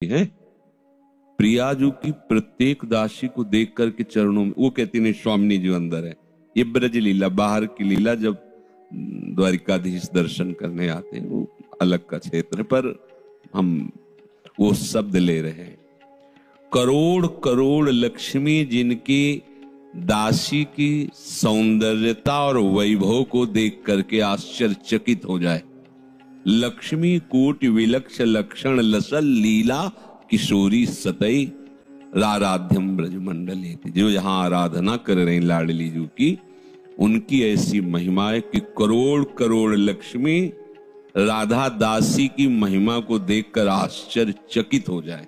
हैं। प्रियाजू की प्रत्येक दासी को देख करके चरणों में, वो कहती नहीं स्वामिनी जी अंदर है। ये ब्रज लीला, बाहर की लीला जब द्वारिकाधीश दर्शन करने आते हैं वो अलग का क्षेत्र, पर हम वो शब्द ले रहे हैं। करोड़ करोड़ लक्ष्मी जिनकी दासी की सौंदर्यता और वैभव को देख करके आश्चर्यचकित हो जाए। लक्ष्मी कोटि विलक्ष लक्षण लसल लीला किशोरी सतई राराध्यम ब्रजमंडली, जो यहां आराधना कर रहे लाडली जी की, उनकी ऐसी महिमा है कि करोड़ करोड़ लक्ष्मी राधा दासी की महिमा को देखकर आश्चर्यचकित हो जाए।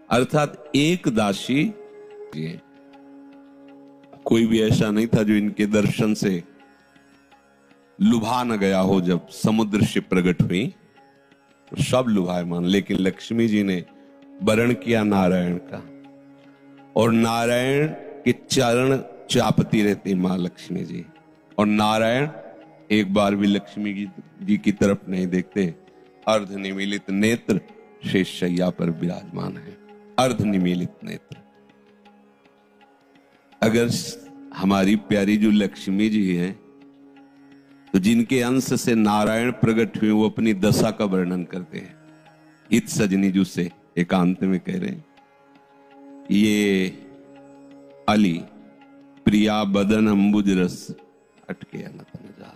अर्थात एक दासी, कोई भी ऐसा नहीं था जो इनके दर्शन से लुभा न गया हो। जब समुद्र से प्रकट हुई तो सब लुभायमान, लेकिन लक्ष्मी जी ने वरण किया नारायण का, और नारायण के चरण चापती रहती मां लक्ष्मी जी, और नारायण एक बार भी लक्ष्मी जी की तरफ नहीं देखते। अर्ध निमीलित नेत्र शेष शैया पर विराजमान है। अर्ध निमीलित नेत्र। अगर हमारी प्यारी जो लक्ष्मी जी हैं, तो जिनके अंश से नारायण प्रकट हुए, वो अपनी दशा का वर्णन करते हैं। इत सजनी जू से एकांत में कह रहे हैं, ये अली प्रिया बदन अंबुज रस अटके अनतन जा।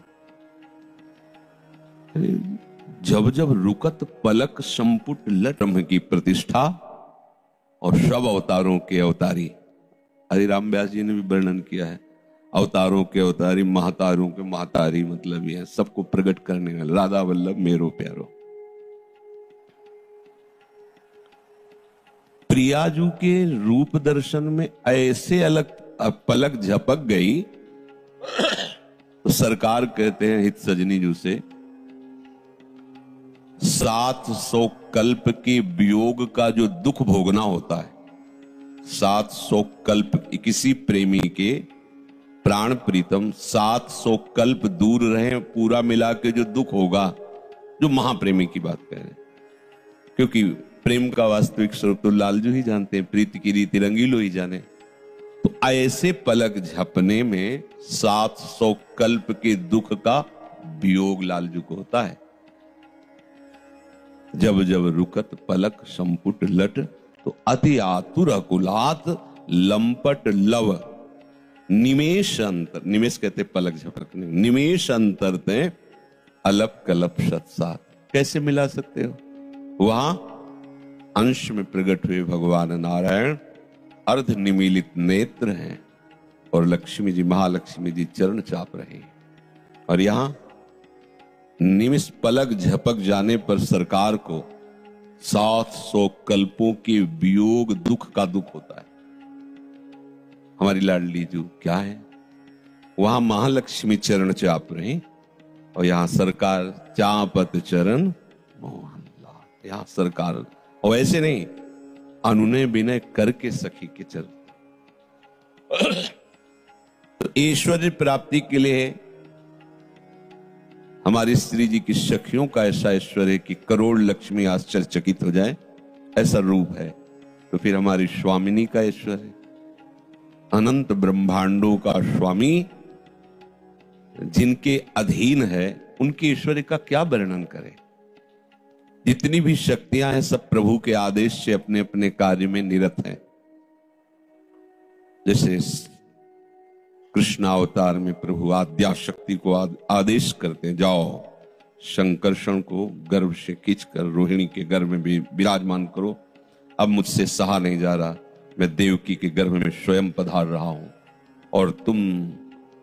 जब जब रुकत पलक संपुट लट, ब्रह्म की प्रतिष्ठा और सब अवतारों के अवतारी। हरिराम व्यास जी ने भी वर्णन किया है, अवतारों के अवतारी, महतारों के महतारी, मतलब ये सबको प्रकट करने वाले राधा वल्लभ मेरो प्यारो। प्रियाजू के रूप दर्शन में ऐसे अलग पलक झपक गई तो सरकार कहते हैं हित सजनी जू से, 700 कल्प के वियोग का जो दुख भोगना होता है, 700 कल्प किसी प्रेमी के प्राण प्रीतम 700 कल्प दूर रहे, पूरा मिला के जो दुख होगा, जो महाप्रेमी की बात कह रहे हैं, क्योंकि प्रेम का वास्तविक स्वरूप तो लालजू ही जानते हैं, प्रीति की रीति रंगीलो ही जाने। तो ऐसे पलक झपने में 700 कल्प के दुख का वियोग लालजू को होता है। जब जब रुकत पलक संपुट लट, तो अति आतुर अकुलात लंपट लव निमेश अंतर, निमेश कहते पलक झपकने, निमेश अंतर ते अलप कलप सत्सात। कैसे मिला सकते हो? वहां अंश में प्रकट हुए भगवान नारायण अर्ध निमीलित नेत्र हैं, और लक्ष्मी जी, महालक्ष्मी जी चरण चाप रहे हैं, और यहां निमिष पलक झपक जाने पर सरकार को 700 कल्पों के वियोग दुख का दुख होता है। हमारी लाडली जो क्या है, वहां महालक्ष्मी चरण चाप रहे, और यहां सरकार चापत चरण मोहन लाल। यहां सरकार, और ऐसे नहीं, अनुनय विनय करके सखी के चरण। तो ऐश्वर्य प्राप्ति के लिए हमारी श्री जी की सखियों का ऐसा ऐश्वर्य कि करोड़ लक्ष्मी आश्चर्यचकित हो जाए, ऐसा रूप है। तो फिर हमारी स्वामिनी का ऐश्वर्य, अनंत ब्रह्मांडों का स्वामी जिनके अधीन है, उनके ऐश्वर्य का क्या वर्णन करें। जितनी भी शक्तियां हैं सब प्रभु के आदेश से अपने अपने कार्य में निरत हैं। जैसे कृष्णावतार में प्रभु आद्या शक्ति को आदेश करते हैं, जाओ शंकरषण को गर्भ से खींचकर रोहिणी के गर्भ में भी विराजमान करो, अब मुझसे सहा नहीं जा रहा, मैं देवकी के गर्भ में स्वयं पधार रहा हूं, और तुम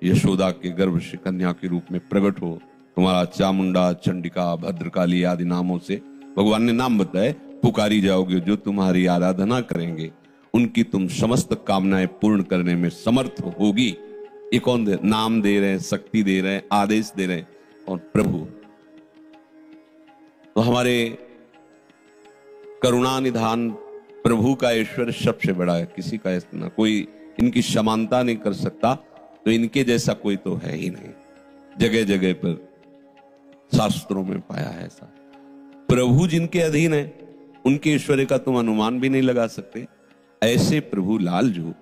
यशोदा के गर्भ से कन्या के रूप में प्रकट हो। तुम्हारा चामुंडा, चंडिका, भद्रकाली आदि नामों से भगवान ने नाम बताए, पुकारी जाओगे। जो तुम्हारी आराधना करेंगे उनकी तुम समस्त कामनाएं पूर्ण करने में समर्थ होगी। ये कौन दे? नाम दे रहे हैं, शक्ति दे रहे हैं, आदेश दे रहे हैं, और प्रभु। तो हमारे करुणा निधान प्रभु का ऐश्वर्य सबसे बड़ा है, किसी का ऐसा कोई इनकी समानता नहीं कर सकता। तो इनके जैसा कोई तो है ही नहीं, जगह जगह पर शास्त्रों में पाया है ऐसा। प्रभु जिनके अधीन है उनके ऐश्वर्य का तुम अनुमान भी नहीं लगा सकते। ऐसे प्रभु लालजू,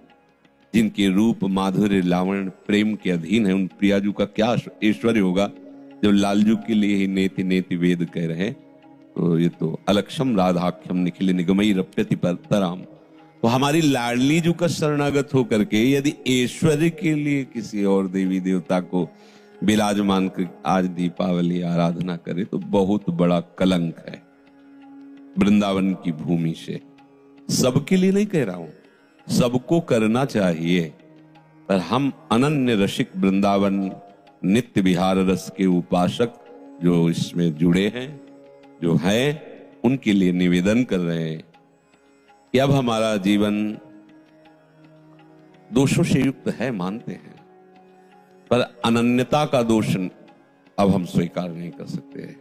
जिनके रूप माधुर्य लावण्य प्रेम के अधीन है, उन प्रियाजू का क्या ऐश्वर्य होगा जो लालजू के लिए ही नेति नेति वेद कह रहे हैं। तो ये तो अलक्षम राधाख्यम निखिल निगमई रप्यति परतराम। तो हमारी लाडली जू का शरणागत होकर के यदि ऐश्वर्य के लिए किसी और देवी देवता को विराजमान कर आज दीपावली आराधना करे तो बहुत बड़ा कलंक है वृंदावन की भूमि से। सबके लिए नहीं कह रहा हूं, सबको करना चाहिए, पर हम अनन्य रसिक वृंदावन नित्य विहार रस के उपासक जो इसमें जुड़े हैं, जो हैं, उनके लिए निवेदन कर रहे हैं कि अब हमारा जीवन दोषों से युक्त है, मानते हैं, पर अनन्यता का दोष अब हम स्वीकार नहीं कर सकते।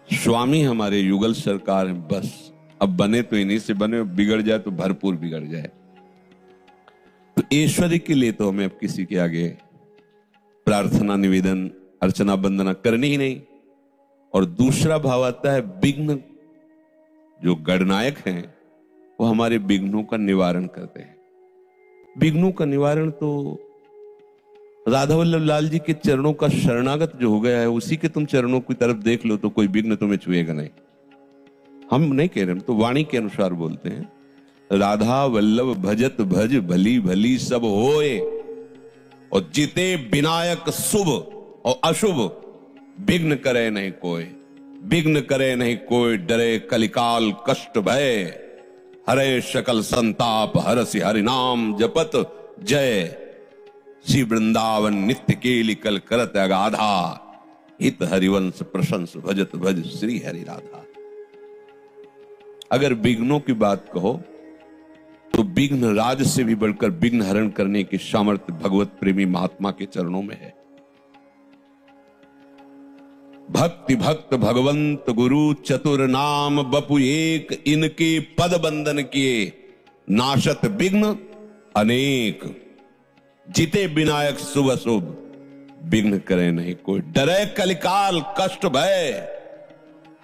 स्वामी हमारे युगल सरकार है, बस अब बने तो इन्हीं से बने, बिगड़ जाए तो भरपूर बिगड़ जाए। तो ऐश्वर्य के लिए तो हमें अब किसी के आगे प्रार्थना निवेदन अर्चना वंदना करनी ही नहीं। और दूसरा भाव आता है विघ्न, जो गणनायक हैं वो हमारे विघ्नों का निवारण करते हैं। विघ्नों का निवारण तो राधा वल्लभ लाल जी के चरणों का शरणागत जो हो गया है, उसी के तुम चरणों की तरफ देख लो तो कोई विघ्न तुम्हें छुएगा नहीं। हम नहीं कह रहे, हम तो वाणी के अनुसार बोलते हैं। राधा वल्लभ भजत भज भली भली सब होए, और जिते विनायक शुभ और अशुभ, विघ्न करे नहीं कोई, विघ्न करे नहीं कोई, डरे कलिकाल कष्ट भय, हरे सकल संताप हरसि हरि नाम जपत जय, श्री वृंदावन नित्य केली कल करत अगाधा, हित हरिवंश प्रशंस भजत भज श्री हरि राधा। अगर विघ्नों की बात कहो तो विघ्न राज से भी बढ़कर विघ्न हरण करने की सामर्थ्य भगवत प्रेमी महात्मा के चरणों में है। भक्ति भक्त भगवंत गुरु चतुर नाम बपु एक, इनके पद बंधन किए नाशत विघ्न अनेक, जिते विनायक शुभ शुभ, विघ्न करे नहीं कोई, डरे कलिकाल कष्ट भय,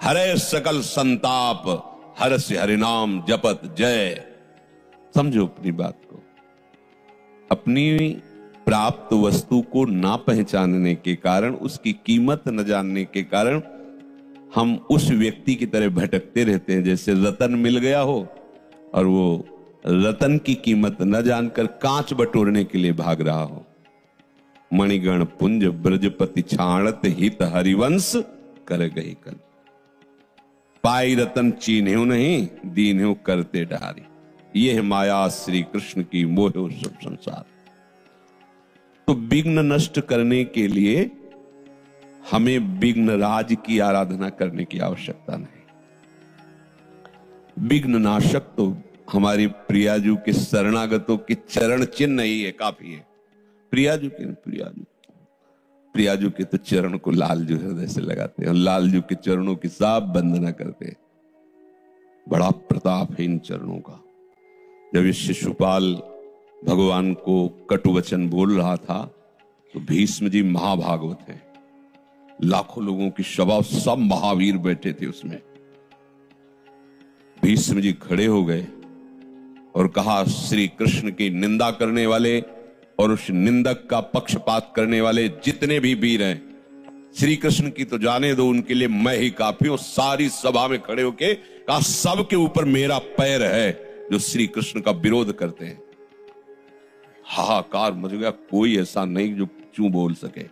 हरे सकल संताप हरस हरिनाम जपत जय। समझो अपनी बात को। अपनी प्राप्त वस्तु को ना पहचानने के कारण, उसकी कीमत न जानने के कारण हम उस व्यक्ति की तरह भटकते रहते हैं जैसे रतन मिल गया हो और वो रतन की कीमत न जानकर कांच बटोरने के लिए भाग रहा हो। मणिगण पुंज ब्रजपति छाणत हित हरिवंश कर गई कल, पाई रतन चीन्ह्यो नहीं दीन्ह्यो करते डारी, ये है माया श्री कृष्ण की मोह सब संसार। तो विघ्न नष्ट करने के लिए हमें विघ्न राज की आराधना करने की आवश्यकता नहीं। विघ्न नाशक तो हमारी प्रियाजू के शरणागतों के चरण चिन्ह ही है, काफी है। प्रियाजू के तो चरण को लालजू हृदय से लगाते हैं और लालजू के चरणों की साफ वंदना करते हैं। बड़ा प्रताप है इन चरणों का। जब ये शिशुपाल भगवान को कटु वचन बोल रहा था तो भीष्म जी महाभागवत हैं, लाखों लोगों की सभा, सब महावीर बैठे थे उसमें। भीष्म जी खड़े हो गए और कहा, श्री कृष्ण की निंदा करने वाले और उस निंदक का पक्षपात करने वाले जितने भी वीर हैं, श्री कृष्ण की तो जाने दो, उनके लिए मैं ही काफी हूं। सारी सभा में खड़े होके कहा, सबके ऊपर मेरा पैर है जो श्री कृष्ण का विरोध करते हैं। हाहाकार मच गया, कोई ऐसा नहीं जो चूं बोल सके।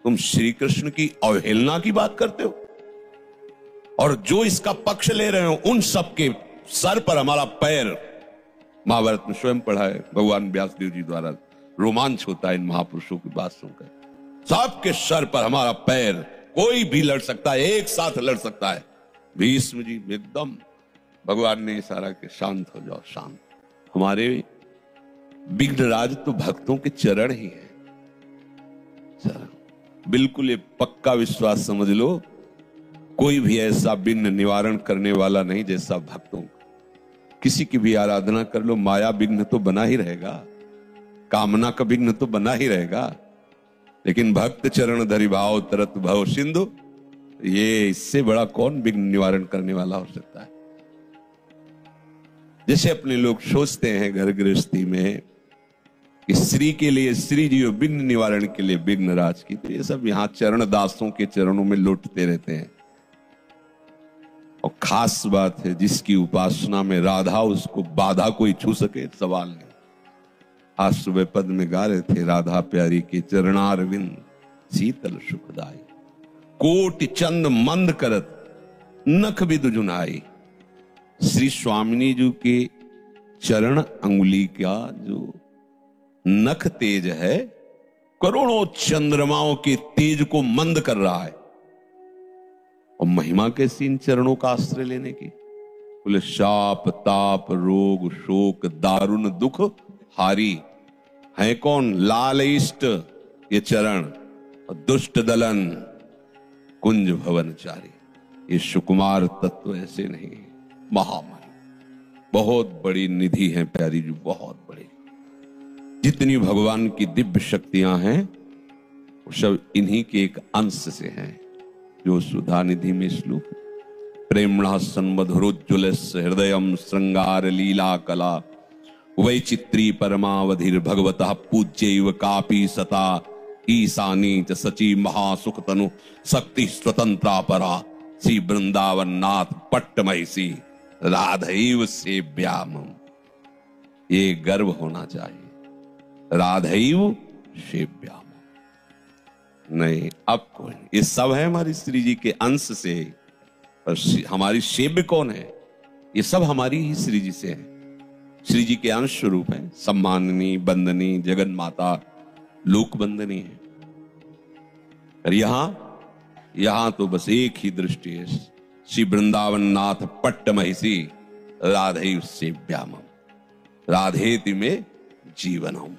तुम श्री कृष्ण की अवहेलना की बात करते हो और जो इसका पक्ष ले रहे हो उन सबके सर पर हमारा पैर। महाभारत में स्वयं पढ़ा है, भगवान व्यासदेव जी द्वारा रोमांच होता है इन महापुरुषों की बात सुनकर। सबके सर पर हमारा पैर, कोई भी लड़ सकता है, एक साथ लड़ सकता है। भीष्म जी एकदम, भगवान ने इशारा के शांत हो जाओ, शांत। हमारे विघ्नराज तो भक्तों के चरण ही है। बिल्कुल ये पक्का विश्वास समझ लो, कोई भी ऐसा विघ्न निवारण करने वाला नहीं जैसा भक्तों। किसी की भी आराधना कर लो, माया विघ्न तो बना ही रहेगा, कामना का विघ्न तो बना ही रहेगा, लेकिन भक्त चरण धरि भाव तरत भव सिंधु, ये इससे बड़ा कौन विघ्न निवारण करने वाला हो सकता है। जैसे अपने लोग सोचते हैं घर गृहस्थी में कि स्त्री के लिए श्री जी विघ्न निवारण के लिए विघ्नराज की, तो ये सब यहाँ चरण दासों के चरणों में लौटते रहते हैं। और खास बात है, जिसकी उपासना में राधा, उसको बाधा कोई छू सके सवाल नहीं। आज सुबह पद में गा रहे थे, राधा प्यारी के चरणारविंद शीतल सुखदाई, कोटि चंद मंद करत नख विदु जुनाई। श्री स्वामिनी जी के चरण अंगुली का जो नख तेज है, करोड़ों चंद्रमाओं के तेज को मंद कर रहा है। और महिमा कैसी इन चरणों का आश्रय लेने की। बोले शाप ताप रोग शोक दारुण दुख हारी है कौन? लाल इष्ट ये चरण, और दुष्ट दलन कुंज भवनचारी। ये सुकुमार तत्व ऐसे नहीं, महामहिम, बहुत बड़ी निधि है प्यारी जी, बहुत बड़ी। जितनी भगवान की दिव्य शक्तियां हैं वो सब इन्हीं के एक अंश से हैं। जो सुधा निधि में श्लोक, प्रेमणा सन्मधुरोज्ज्वलस्य हृदयम श्रृंगार लीला कला वैचित्री परमावधिर भगवतः पूज्यैव कापी सता ईशानी च सची महासुख तनु शक्ति स्वतंत्रा परा श्री वृंदावन नाथ पट्टमहिषी राधैव सेव्याम। ये गर्व होना चाहिए, राधैव सेव्याम। नहीं अब कोई, ये सब है हमारी श्री जी के अंश से। और हमारी सेव्य कौन है? ये सब हमारी ही श्री जी से है। श्री जी के अंश स्वरूप है, सम्माननी बंदनी जगन माता लोक बंदनी है। और यहां तो बस एक ही दृष्टि है, श्री वृंदावन नाथ पट्टमहिषी राधैव सेव्याम, राधेति में जीवनम।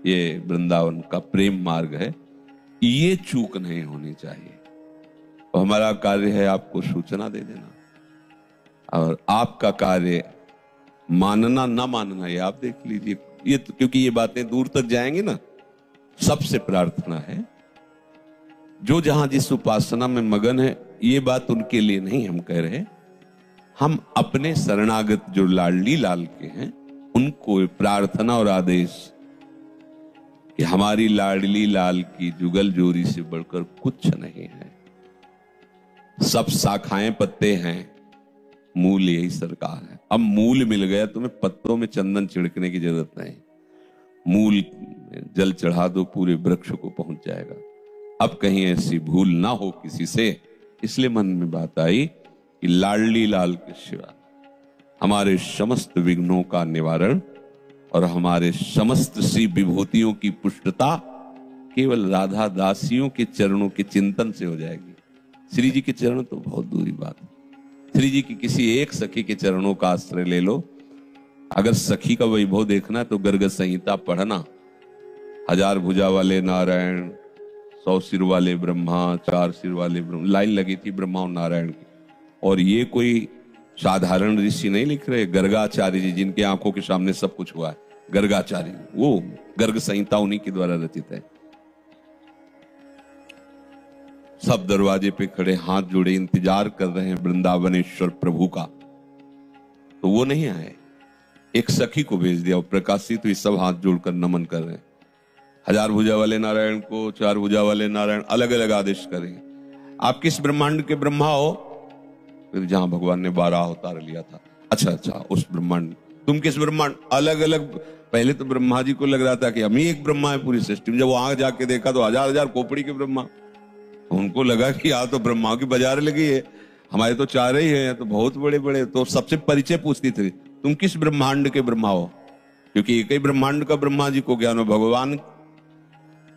ये वृंदावन का प्रेम मार्ग है, ये चूक नहीं होनी चाहिए। और हमारा कार्य है आपको सूचना दे देना, और आपका कार्य मानना ना मानना ये आप देख लीजिए। ये तो क्योंकि ये बातें दूर तक जाएंगी ना, सबसे प्रार्थना है जो जहां जिस उपासना में मगन है, ये बात उनके लिए नहीं हम कह रहे, हम अपने शरणागत जो लाडली लाल के हैं उनको प्रार्थना और आदेश कि हमारी लाडली लाल की जुगल जोरी से बढ़कर कुछ नहीं है। सब शाखाएं पत्ते हैं, मूल यही सरकार है। अब मूल मिल गया, तुम्हें पत्तों में चंदन छिड़कने की जरूरत नहीं, मूल जल चढ़ा दो, पूरे वृक्ष को पहुंच जाएगा। अब कहीं ऐसी भूल ना हो किसी से, इसलिए मन में बात आई कि लाडली लाल के सिवा हमारे समस्त विघ्नों का निवारण और हमारे समस्त सी विभूतियों की पुष्टता केवल राधा दासियों के चरणों के चिंतन से हो जाएगी। श्री जी के चरण तो बहुत दूरी बात है। श्री जी की किसी एक सखी के चरणों का आश्रय ले लो। अगर सखी का वैभव देखना है तो गर्ग संहिता पढ़ना। 1000 भुजा वाले नारायण, 100 सिर वाले ब्रह्मा, 4 सिर वाले ब्रह्मा, लाइन लगी थी ब्रह्मा और नारायण की। और ये कोई साधारण ऋषि नहीं लिख रहे, गर्गाचार्य जी, जिनके आंखों के सामने सब कुछ हुआ है। गर्गाचार्य, वो गर्ग संहिता उन्हीं के द्वारा रचित है। सब दरवाजे पे खड़े हाथ जोड़े इंतजार कर रहे हैं वृंदावनेश्वर प्रभु का, तो वो नहीं आए। एक सखी को भेज दिया, प्रकाशित हुई, सब हाथ जोड़कर नमन कर रहे हैं। 1000 भुजा वाले नारायण को, 4 भुजा वाले नारायण, अलग अलग आदेश करेंगे। आप किस ब्रह्मांड के ब्रह्मा हो? फिर जहां भगवान ने 12 अवतार लिया था, अच्छा उस ब्रह्मांड। तुम किस ब्रह्मांड? अलग अलग। पहले तो ब्रह्मा जी को लग रहा था कि हम ही एक ब्रह्मा है पूरी सृष्टि में। जब वो आगे जाके देखा तो 1000 खोपड़ी के ब्रह्मा। उनको लगा कि यहाँ तो ब्रह्मा की बाजार लगी है, हमारे तो 4 ही हैं, तो बहुत बड़े बड़े। तो सबसे परिचय पूछती थी, तुम किस ब्रह्मांड के ब्रह्मा हो? क्योंकि एक ही ब्रह्मांड का ब्रह्मा जी को ज्ञान हो। भगवान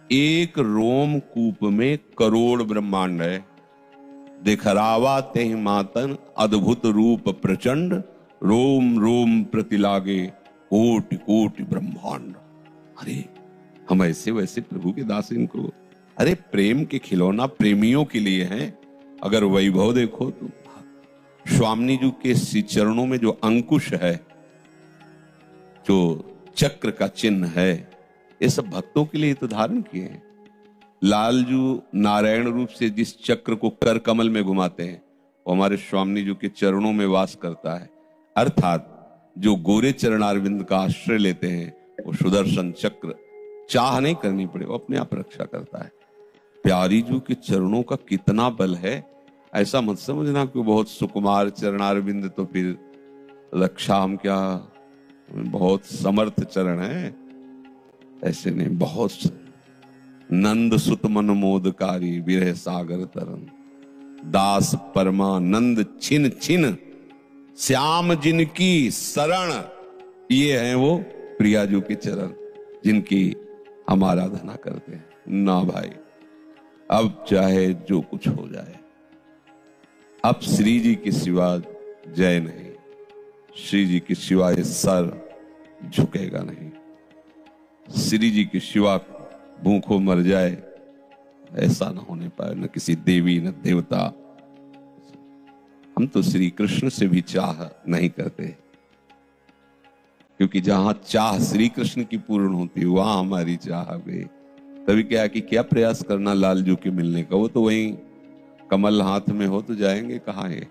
एक रोम कूप में करोड़ ब्रह्मांड है। दिखरावा ते मातन अद्भुत रूप प्रचंड, रोम रोम प्रतिलागे कोटि कोटि ब्रह्मांड। अरे हम ऐसे वैसे प्रभु के दास इनको, अरे प्रेम के खिलौना प्रेमियों के लिए हैं। अगर वैभव देखो तो स्वामी जी के श्री चरणों में जो अंकुश है, जो चक्र का चिन्ह है, ये सब भक्तों के लिए तो धारण किए हैं। लालजू नारायण रूप से जिस चक्र को कर कमल में घुमाते हैं वो हमारे स्वामी जी के चरणों में वास करता है। अर्थात जो गोरे चरणारविंद का आश्रय लेते हैं वो सुदर्शन चक्र चाह नहीं करनी पड़े, वो अपने आप रक्षा करता है। प्यारी जू के चरणों का कितना बल है, ऐसा मत समझना कि बहुत सुकुमार चरणारविंद तो फिर रक्षा हम क्या, बहुत समर्थ चरण है, ऐसे नहीं। बहुत नंद सुत मन मोदकारी विरह सागर तरन, दास परमानंद छिन छिन श्याम जिनकी शरण। ये हैं वो प्रियाजू के चरण जिनकी हम आराधना करते हैं। ना भाई, अब चाहे जो कुछ हो जाए, अब श्री जी के सिवा जय नहीं, श्री जी के सिवा ये सर झुकेगा नहीं। श्री जी के सिवा भूखों मर जाए ऐसा ना होने पाए, न किसी देवी न देवता। हम तो श्री कृष्ण से भी चाह नहीं करते, क्योंकि जहां चाह श्री कृष्ण की पूर्ण होती है वहां हमारी चाह भी। तभी क्या कि क्या प्रयास करना लालजू के मिलने का, वो तो वहीं कमल हाथ में हो तो जाएंगे कहाँ है।